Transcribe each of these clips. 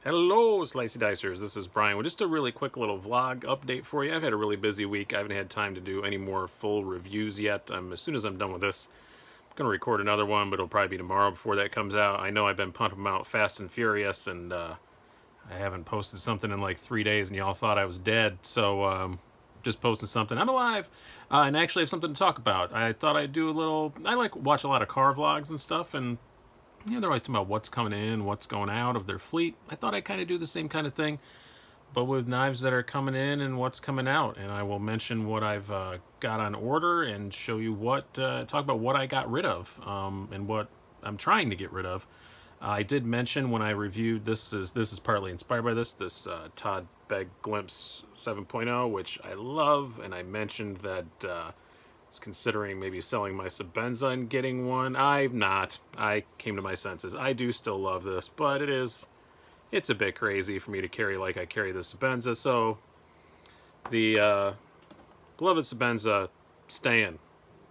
Hello, Slicey Dicers. This is Brian with just a really quick little vlog update for you. I've had a really busy week. I haven't had time to do any more full reviews yet. As soon as I'm done with this, I'm going to record another one, but it'll probably be tomorrow before that comes out. I know I've been pumping them out fast and furious, and I haven't posted something in like 3 days, and y'all thought I was dead. So just posting something. I'm alive, and I actually have something to talk about. I thought I'd do a little. I like watch a lot of car vlogs and stuff, and they're always talking about what's coming in, what's going out of their fleet. I thought I'd kind of do the same kind of thing, but with knives that are coming in and what's coming out. And I will mention what I've got on order and show you talk about what I got rid of and what I'm trying to get rid of. I did mention when I reviewed this is partly inspired by this Todd Begg Glimpse 7.0, which I love, and I mentioned that was considering maybe selling my Sebenza and getting one. I'm not. I came to my senses. I do still love this, but it's a bit crazy for me to carry like I carry the Sebenza. So the beloved Sebenza staying,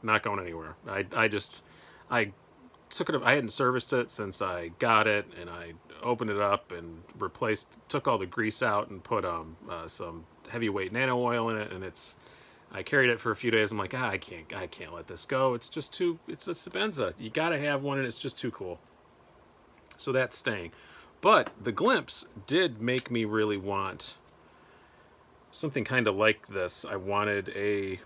not going anywhere. I took it up. I hadn't serviced it since I got it, and I opened it up and took all the grease out and put some heavyweight nano oil in it, and I carried it for a few days. I'm like, I can't let this go. It's a Sebenza. You gotta have one, and it's just too cool. So that's staying. But the Glimpse did make me really want something kind of like this. I wanted a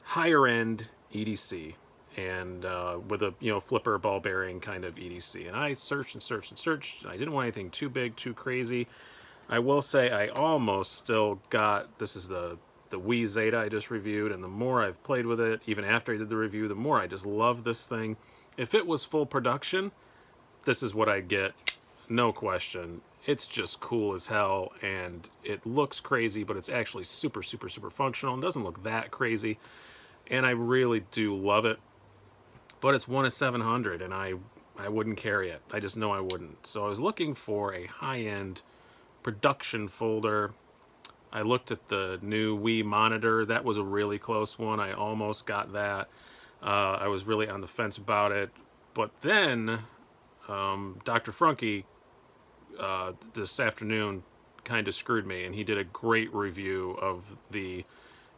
higher end EDC, and with a flipper ball bearing kind of EDC. And I searched and searched and searched. I didn't want anything too big, too crazy. I will say I almost still got, this is the Wii Zeta I just reviewed, and the more I've played with it, even after I did the review, the more I just love this thing. If it was full production, this is what I'd get, no question. It's just cool as hell, and it looks crazy, but it's actually super, super, super functional and doesn't look that crazy, and I really do love it. But it's one of 700, and I wouldn't carry it. I just know I wouldn't. So I was looking for a high-end production folder. I looked at the new Wii monitor. That was a really close one. I almost got that. I was really on the fence about it. But then Dr. Frunke this afternoon kind of screwed me, and he did a great review of the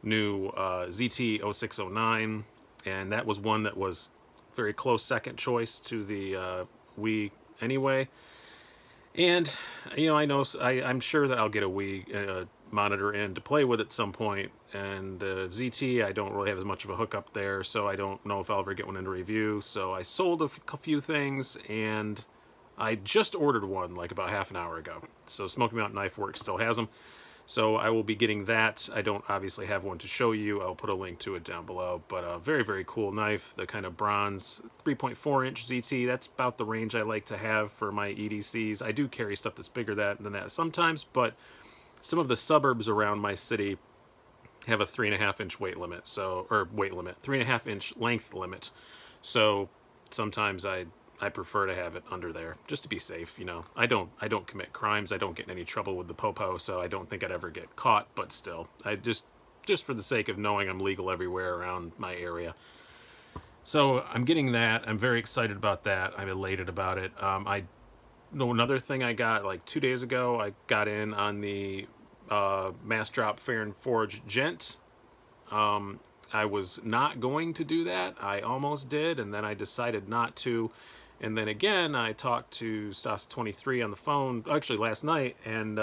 new ZT-0609, and that was one that was very close second choice to the Wii anyway. And I'm sure that I'll get a Wii monitor in to play with at some point, and the ZT I don't really have as much of a hookup there, so I don't know if I'll ever get one into review. So I sold a few things, and I just ordered one like about half an hour ago. So Smoky Mountain Knife Works still has them, so I will be getting that. I don't obviously have one to show you. I'll put a link to it down below, but a very, very cool knife. The kind of bronze 3.4 inch ZT, that's about the range I like to have for my EDCs. I do carry stuff that's bigger than that sometimes, but some of the suburbs around my city have a 3.5 inch weight limit, 3.5 inch length limit. So sometimes I prefer to have it under there just to be safe. I don't commit crimes. I don't get in any trouble with the popo, so I don't think I'd ever get caught. But still, I just for the sake of knowing I'm legal everywhere around my area. So I'm getting that. I'm very excited about that. I'm elated about it. I know another thing I got like 2 days ago. I got in on the Mass Drop Fair and Forge Gent. I was not going to do that. I almost did, and then I decided not to. And then again, I talked to Stas23 on the phone, actually last night, and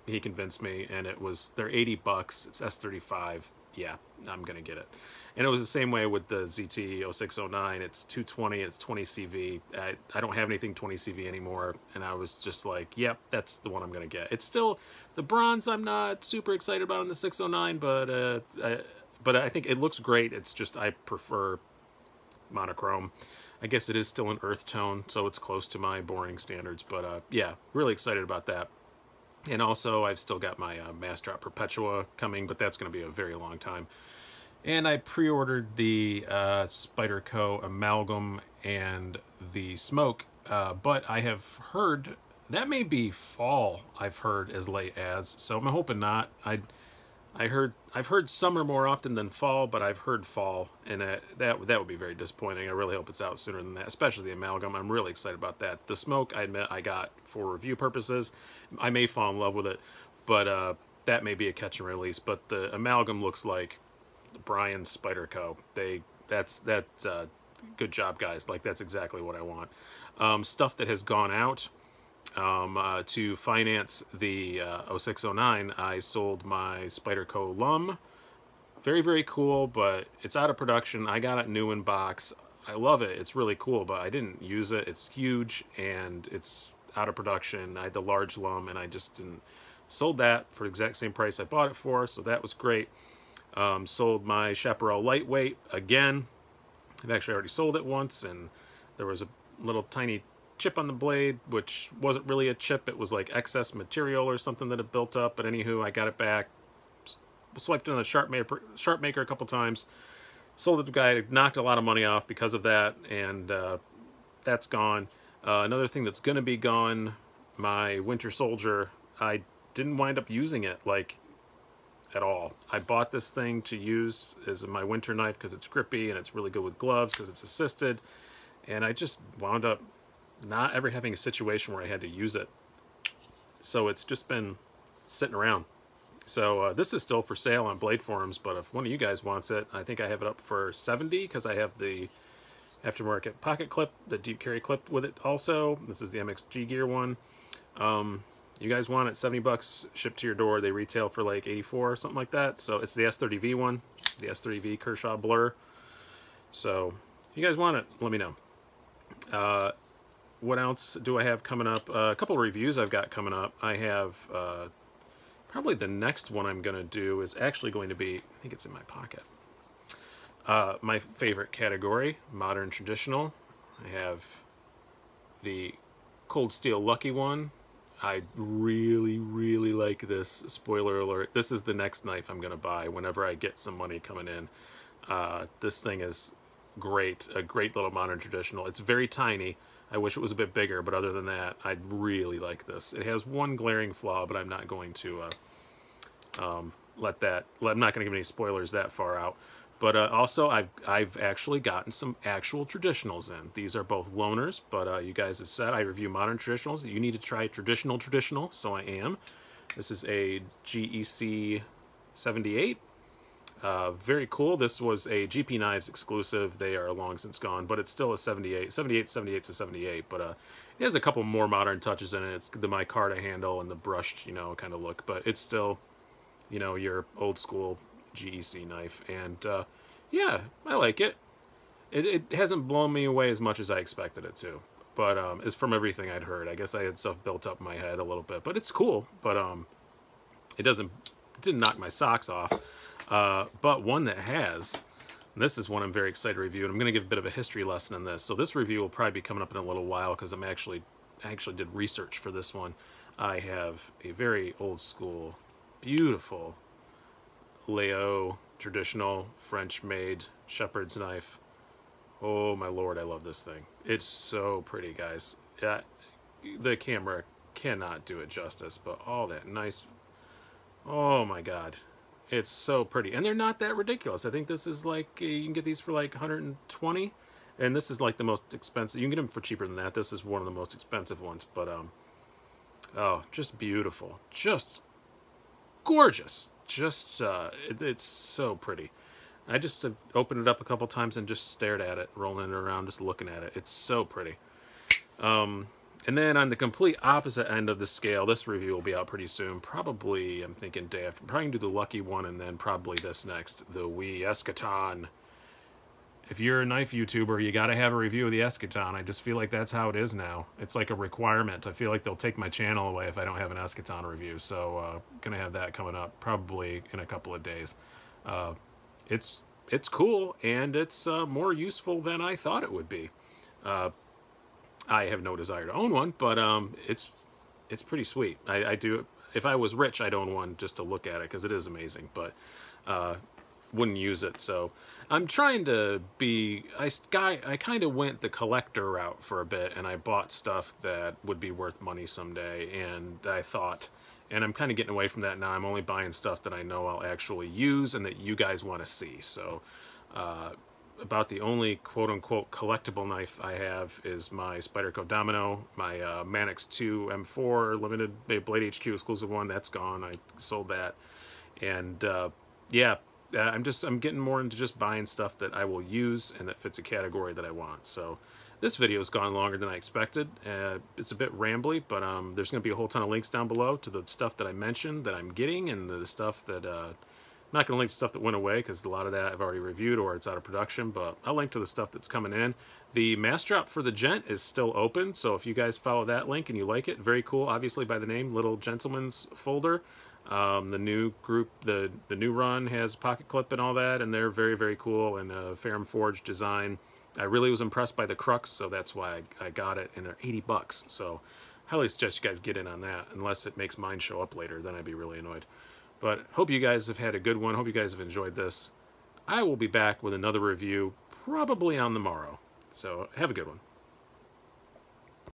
he convinced me, and they're $80. It's S35. Yeah, I'm gonna get it. And it was the same way with the ZT-0609. It's 220, it's 20 CV. I don't have anything 20 CV anymore, and I was just like, yep, that's the one I'm gonna get. It's still the bronze I'm not super excited about in the 609, but I think it looks great. It's just I prefer monochrome. I guess it is still an earth tone, so it's close to my boring standards, but yeah, really excited about that. And also, I've still got my Mass Drop Perpetua coming, but that's going to be a very long time. And I pre-ordered the Spyderco Amalgam and the Smoke, but I have heard that may be fall, I've heard, as late as, so I'm hoping not. I've heard summer more often than fall, but I've heard fall, and that would be very disappointing. I really hope it's out sooner than that, especially the amalgam. I'm really excited about that. The smoke, I admit, I got for review purposes. I may fall in love with it, but that may be a catch and release. But the amalgam looks like Brian's Spyderco. That's good job, guys. Like, that's exactly what I want. Stuff that has gone out. To finance the 0609, I sold my Spyderco Lum. Very, very cool, but it's out of production. I got it new in box. I love it. It's really cool, but I didn't use it. It's huge, and it's out of production. I had the large Lum, and I just didn't. Sold that for the exact same price I bought it for, so that was great. Sold my Chaparral Lightweight again. I've actually already sold it once, and there was a little tiny chip on the blade, which wasn't really a chip. It was like excess material or something that had built up. But anywho, I got it back, swiped it on a Sharp Maker a couple times, sold it to the guy, knocked a lot of money off because of that, and that's gone. Another thing that's going to be gone, my Winter Soldier, I didn't wind up using it like at all. I bought this thing to use as my winter knife because it's grippy and it's really good with gloves because it's assisted, and I just wound up not ever having a situation where I had to use it. So it's just been sitting around. So this is still for sale on Blade Forums, but if one of you guys wants it, I think I have it up for $70 because I have the aftermarket pocket clip, the deep carry clip with it also. This is the MXG Gear one. You guys want it, $70 shipped to your door. They retail for like 84 or something like that. So it's the S30V one, the S30V Kershaw Blur. So if you guys want it, let me know. What else do I have coming up? A couple of reviews I've got coming up. I have probably the next one I'm going to do is actually going to be, I think it's in my pocket, my favorite category, modern traditional. I have the Cold Steel Lucky one. I really, really like this. Spoiler alert, this is the next knife I'm going to buy whenever I get some money coming in. This thing is great, a great little modern traditional. It's very tiny. I wish it was a bit bigger, but other than that, I really like this. It has one glaring flaw, but I'm not going to I'm not going to give any spoilers that far out. But also, I've actually gotten some actual traditionals in. These are both loaners, but you guys have said I review modern traditionals. You need to try traditional, so I am. This is a GEC 78. Very cool. This was a GP Knives exclusive. They are long since gone, but it's still a 78. 78 to 78, but it has a couple more modern touches in it. It's the micarta handle and the brushed, kind of look, but it's still, your old school GEC knife. And yeah, I like it. It hasn't blown me away as much as I expected it to, but it's from everything I'd heard. I guess I had stuff built up in my head a little bit, but it's cool. But it didn't knock my socks off. But one that has, and this is one I'm very excited to review, and I'm going to give a bit of a history lesson in this. So this review will probably be coming up in a little while because I actually did research for this one. I have a very old school, beautiful Leo traditional French-made shepherd's knife. Oh my lord, I love this thing. It's so pretty, guys. The camera cannot do it justice, but all that nice. Oh my god. It's so pretty, and they're not that ridiculous. I think this is like, you can get these for like 120, and this is like the most expensive. You can get them for cheaper than that. This is one of the most expensive ones, but oh, just beautiful, just gorgeous, just it's so pretty. I just opened it up a couple times and just stared at it, rolling it around, just looking at it. It's so pretty. And then on the complete opposite end of the scale, this review will be out pretty soon. Probably, I'm thinking day after. Probably do the Lucky one and then probably this next, the WE Eschaton. If you're a knife YouTuber, you got to have a review of the Eschaton. I just feel like that's how it is now. It's like a requirement. I feel like they'll take my channel away if I don't have an Eschaton review. So, gonna have that coming up probably in a couple of days. It's cool, and it's more useful than I thought it would be. I have no desire to own one, but it's pretty sweet. I do. If I was rich, I'd own one just to look at it because it is amazing, but wouldn't use it. So I'm trying to be. I kind of went the collector route for a bit, and I bought stuff that would be worth money someday. And I thought And I'm kind of getting away from that now. I'm only buying stuff that I know I'll actually use and that you guys want to see. So about the only quote-unquote collectible knife I have is my Spyderco Domino, my Manix 2 M4 limited Blade HQ exclusive one. That's gone. I sold that. And yeah, I'm getting more into just buying stuff that I will use and that fits a category that I want. So this video has gone longer than I expected. It's a bit rambly, but there's going to be a whole ton of links down below to the stuff that I mentioned that I'm getting, and the stuff that I'm not going to link to stuff that went away because a lot of that I've already reviewed or it's out of production, but I'll link to the stuff that's coming in. The mass drop for the Gent is still open, so if you guys follow that link and you like it, very cool, obviously by the name, Little Gentleman's Folder. The new group, the new run has pocket clip and all that, and they're very, very cool, and Ferrum Forge design. I really was impressed by the Crux, so that's why I got it, and they're 80 bucks, so highly suggest you guys get in on that, unless it makes mine show up later, then I'd be really annoyed. But hope you guys have had a good one. Hope you guys have enjoyed this. I will be back with another review probably on the morrow. So have a good one.